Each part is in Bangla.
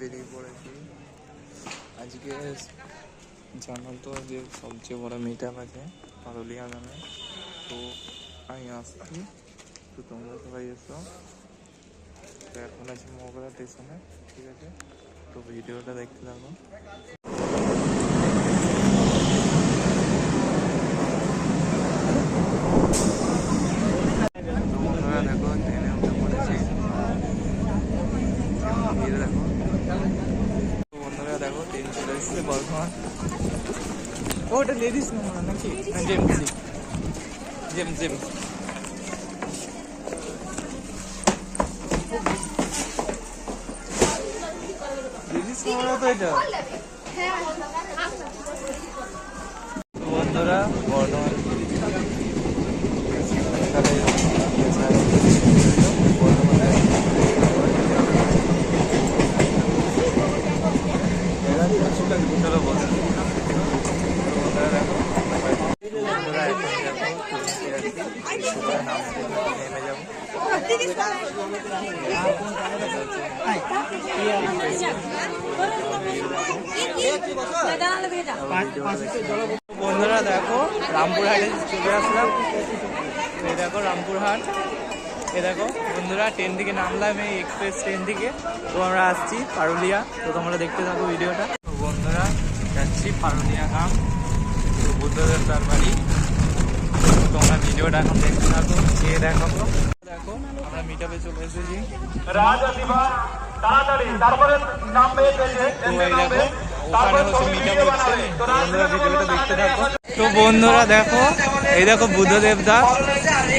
বেরিয়ে পড়েছি। আজকে জানো তো যে সবচেয়ে বড় মিট আপ আছে পারুলিয়া গ্রামে, তো আমি আসছি, তো তোমরা সবাই এসো। তো এখন আছি মগরা স্টেশনে, ঠিক আছে? তো ভিডিওটা দেখতে থাকো। বন্ধুরা দেখো ট্রেনে উঠে পড়েছি, দেখো। তো বন্ধুরা দেখো ট্রেন চলে এসেছে বর্ধমান। ওটা লেডিস না নাকি? জেমস জেমস জেমস লেডিস না তো এটা। বন্ধুরা বর্ধমান চলো বন্ধুরা নেমে যাবো। বন্ধুরা দেখো রামপুরহাটে চলে আসলাম। এই দেখো রামপুরহাট, এ দেখো বন্ধুরা ট্রেন থেকে নামলাম, এই এক্সপ্রেস ট্রেন থেকে। তো আমরা আসছি পারুলিয়া, তো তোমরা দেখতে থাকো ভিডিওটা। তো বন্ধুরা যাচ্ছি পারুলিয়া গ্রাম, বুদ্ধদেব তার বাড়ি। তোমরা ভিডিওটা এখন দেখতে থাকো, খেয়ে দেখাবো। দেখো আমরা মিট আপে চলে এসেছি। তো বন্ধুরা দেখো, এই দেখো বুদ্ধদেব দা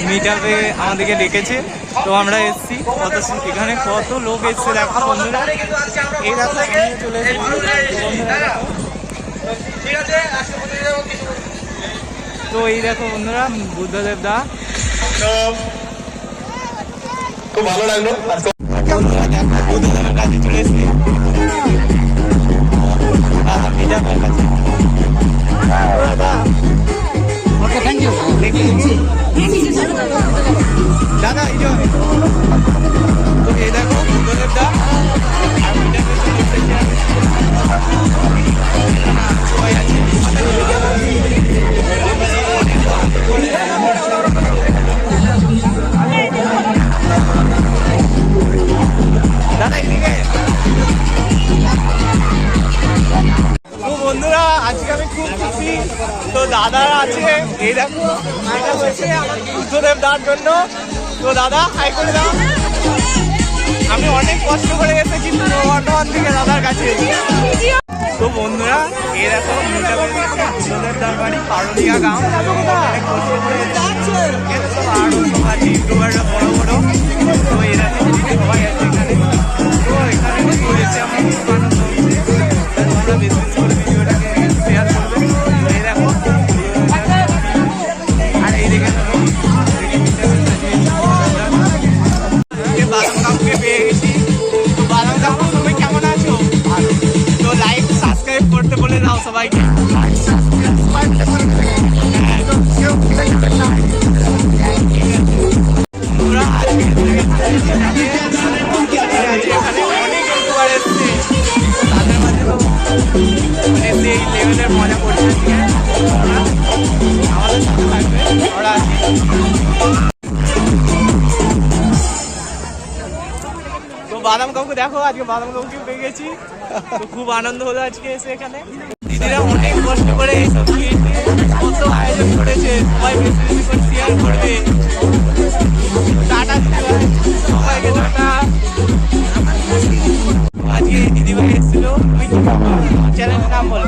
মিট আপে আমাদেরকে ডেকেছে, তো আমরা এসছি। এখানে কত লোক এসছে দেখো বন্ধুরা, এই দেখো চলে তো এই দেখো বন্ধুরা বুদ্ধদেব দা, খুব ভালো লাগলো। বুদ্ধদেবের কাছে চলে এসছি, ওকে থ্যাংক ইউ দাদা। তো এই দেখো বুদ্ধদেব দা আর মিটাপে চলে এসেছি সবাই আছে। দাদা এদিকে। তো বন্ধুরা আজকে আমি খুব খুশি, তো দাদা আছে এই দেখো, এটা হচ্ছে আমার বুদ্ধদেব দার জন্য। তো দাদা হাই করে দাও। আমি অনেক কষ্ট করে এসেছি বর্ধমান থেকে দাদার কাছে। তো বন্ধুরা এই দেখো বুদ্ধদেব দার বাড়ি পারুলিয়া গ্রাম, অনেক কষ্ট করে ইউটিউবাররা বড় বড়। তো এই দেখো সবাই আছে এখানে, তো এখানে ঘুরেছে আমার খুব আনন্দ হচ্ছে। তোমরা বেশি বেশি করে ভিডিওটাকে শেয়ার করবে। এই দেখো আর এই দেখে বাদাম কাকুকে পেয়ে গেছি। তো বাদাম কাকু সবাই কেমন আছো? তো লাইক সাবস্ক্রাইব করতে বলে দাও সবাইকে। এখানে অনেক ইউটিউবার এসছে, তাদের মাঝে তো মানে এই লেভেলের মজা করছে। আমাদের সাথে থাকবে, আমরা আছি। তো বাদাম কাউকে দেখো, আজকে বাদাম কাউকে পেয়ে গেছি, তো খুব আনন্দ হলো আজকে এসে এখানে। দিদিরা অনেক কষ্ট করে এইসব কত আয়োজন করেছে, সবাই বেশি বেশি করে শেয়ার করবে। টাটা সবাইকে, টাটা। আজকে দিদিভাই এসেছিল, চ্যানেলের নাম বলো।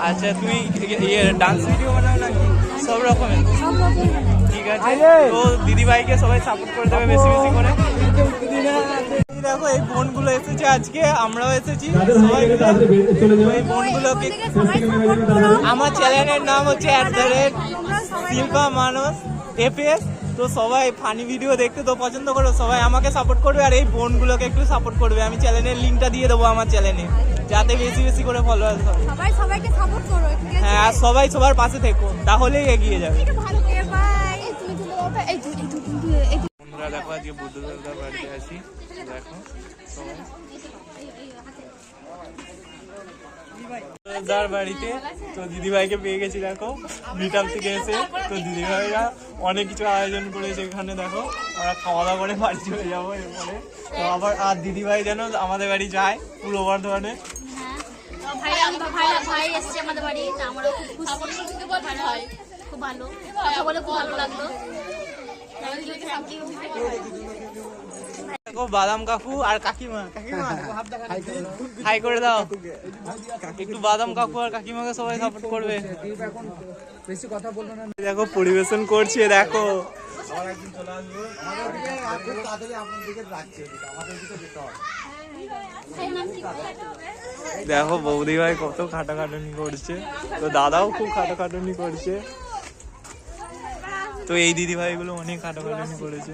আচ্ছা তুমি ডান্স ভিডিও বানাও নাকি? সব রকমের, ঠিক আছে। তো দিদিভাইকে সবাই সাপোর্ট করে দেবে বেশি বেশি করে। দেখো এই বোনগুলো এসেছে আজকে, আমরাও এসেছি সবাই। এই বোনগুলোকে, আমার চ্যানেলের নাম হচ্ছে শিল্পা মানস FS। তো সবাই ফানি ভিডিও দেখতে তো পছন্দ করো, সবাই আমাকে সাপোর্ট করবে আর এই বোনগুলোকে একটু সাপোর্ট করবে। আমি চ্যানেলের লিঙ্কটা দিয়ে দেবো আমার চ্যানেলে, যাতে বেশি বেশি করে ফলোয়ার্স হয়। সবাই সবাইকে সাপোর্ট করো, ঠিক আছে? হ্যাঁ, সবাই সবার পাশে থেকো, তাহলেই এগিয়ে যাবে। ভালো করে বাই। বন্ধুরা দেখো আজকে বুদ্ধদেবতার বাড়িতে আছি। দেখো সবাই যার বাড়িতে তো দিদিভাইকে পেয়ে গেছি। দেখো মিট আপ থেকে এসে তো দিদিভাইরা অনেক কিছু আয়োজন করেছে এখানে। দেখো আমরা খাওয়া দাওয়া করে বাড়ি চলে যাবো এরপরে। তো আবার আর দিদিভাই যেন আমাদের বাড়ি যায় পূর্ব বর্ধমানে। ভাই এসছে আমাদের বাড়ি, আমরা খুব খুশি, খুব ভালো কথা বলে খুব ভালো লাগলো। দেখো বাদাম কাকু আর কাকিমা, হাই করে দাও একটু। বাদাম কাকু আর কাকিমাকে সবাই সাপোর্ট করবে। বেশি কথা বলবো না। দেখো পরিবেশন করছে। দেখো দেখো বৌদি ভাই কত খাটাখাটুনি করছে, তো দাদাও খুব খাটাখাটুনি করছে। তো এই দিদি ভাইগুলো অনেক খাটাখাটুনি করেছে।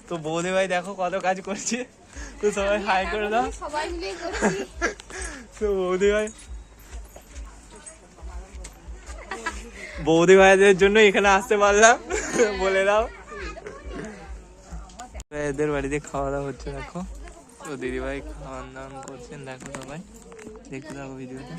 তো বৌদি ভাই দেখো কত কাজ করছে, তো সবাই হাই করে দাও। সবাই মিলে করছি। তো বৌদি ভাইদের জন্য এখানে আসতে পারলাম, বলে দাও। এদের বাড়িতে খাওয়া দাওয়া হচ্ছে। দেখো তো দিদিভাই খাওয়ান দাওয়ান করছেন। দেখো সবাই দেখতে থাকো ভিডিওটা।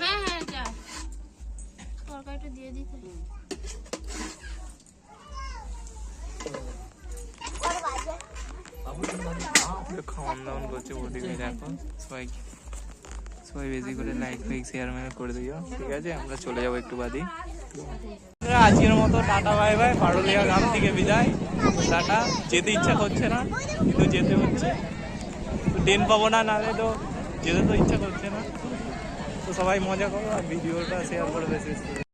হ্যাঁ যা তরকারিটা দিয়ে দিতে। খাওয়ান দাওয়ান করছে বৌদিকে। দেখো সবাই বেশি করে লাইক ফাইক শেয়ার মেয়ার করে দিও, ঠিক আছে? আমরা চলে যাবো একটু বাদে। আজকের মতো টাটা বাই বাই। পারুলিয়া গ্রাম থেকে বিদায়, টাটা। যেতে ইচ্ছা করছে না কিন্তু যেতে হচ্ছে। তো ট্রেন পাবো না, নাহলে তো যেতে তো ইচ্ছা করছে না। তো সবাই মজা করো আর ভিডিওটা শেয়ার করে বেশি।